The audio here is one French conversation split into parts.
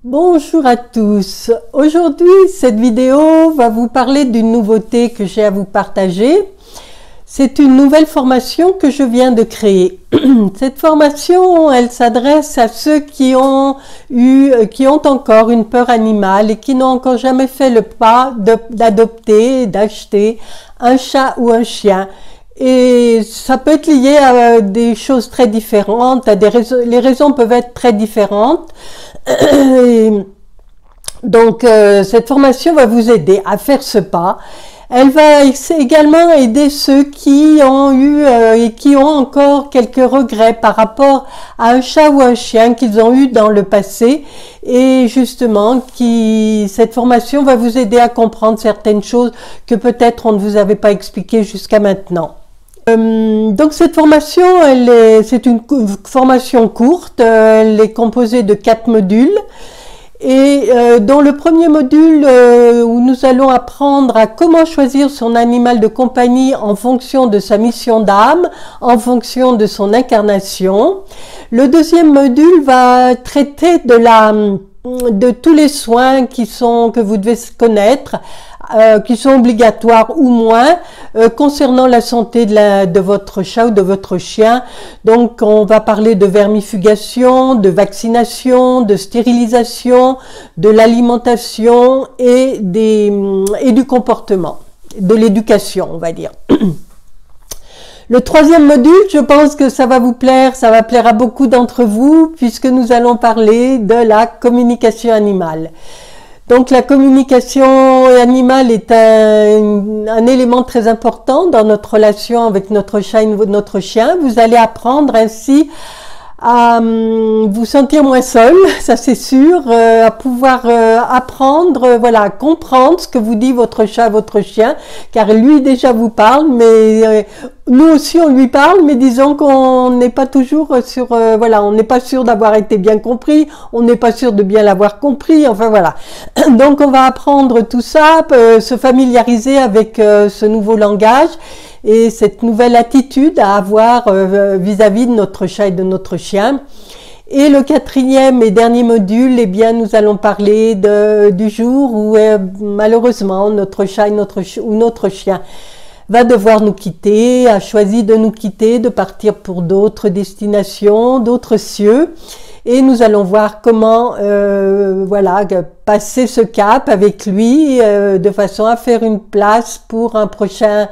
Bonjour à tous. Aujourd'hui, cette vidéo va vous parler d'une nouveauté que j'ai à vous partager. C'est une nouvelle formation que je viens de créer. Cette formation, elle s'adresse à ceux qui ont encore une peur animale et qui n'ont encore jamais fait le pas d'adopter, d'acheter un chat ou un chien. Et ça peut être lié à des choses très différentes, les raisons peuvent être très différentes. Et donc cette formation va vous aider à faire ce pas. Elle va également aider ceux qui ont eu et qui ont encore quelques regrets par rapport à un chat ou un chien qu'ils ont eu dans le passé, et justement cette formation va vous aider à comprendre certaines choses que peut-être on ne vous avait pas expliquées jusqu'à maintenant. Donc cette formation, c'est une formation courte, elle est composée de 4 modules. Et dans le premier module où nous allons apprendre à comment choisir son animal de compagnie en fonction de sa mission d'âme, en fonction de son incarnation. Le deuxième module va traiter de tous les soins que vous devez connaître, qui sont obligatoires ou moins concernant la santé de votre chat ou de votre chien. Donc on va parler de vermifugation, de vaccination, de stérilisation, de l'alimentation et du comportement, de l'éducation, on va dire. Le troisième module, je pense que ça va vous plaire, ça va plaire à beaucoup d'entre vous, puisque nous allons parler de la communication animale. Donc la communication animale est un élément très important dans notre relation avec notre chat et notre chien. Vous allez apprendre ainsi à vous sentir moins seul, ça c'est sûr, à pouvoir apprendre, à comprendre ce que vous dit votre chat, votre chien, car lui déjà vous parle, mais nous aussi on lui parle, mais disons qu'on n'est pas toujours sur, on n'est pas sûr d'avoir été bien compris, on n'est pas sûr de bien l'avoir compris, enfin voilà. Donc on va apprendre tout ça, se familiariser avec ce nouveau langage et cette nouvelle attitude à avoir vis-à-vis de notre chat et de notre chien. Et le quatrième et dernier module, eh bien, nous allons parler du jour où malheureusement notre chat ou notre chien va devoir nous quitter, a choisi de nous quitter, de partir pour d'autres destinations, d'autres cieux. Et nous allons voir comment passer ce cap avec lui de façon à faire une place pour un prochain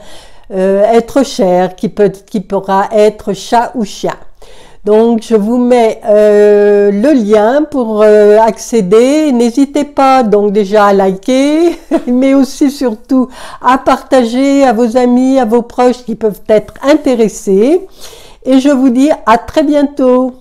être cher qui pourra être chat ou chien. Donc je vous mets le lien pour accéder. N'hésitez pas donc déjà à liker, mais aussi surtout à partager à vos amis, à vos proches qui peuvent être intéressés. Et je vous dis à très bientôt.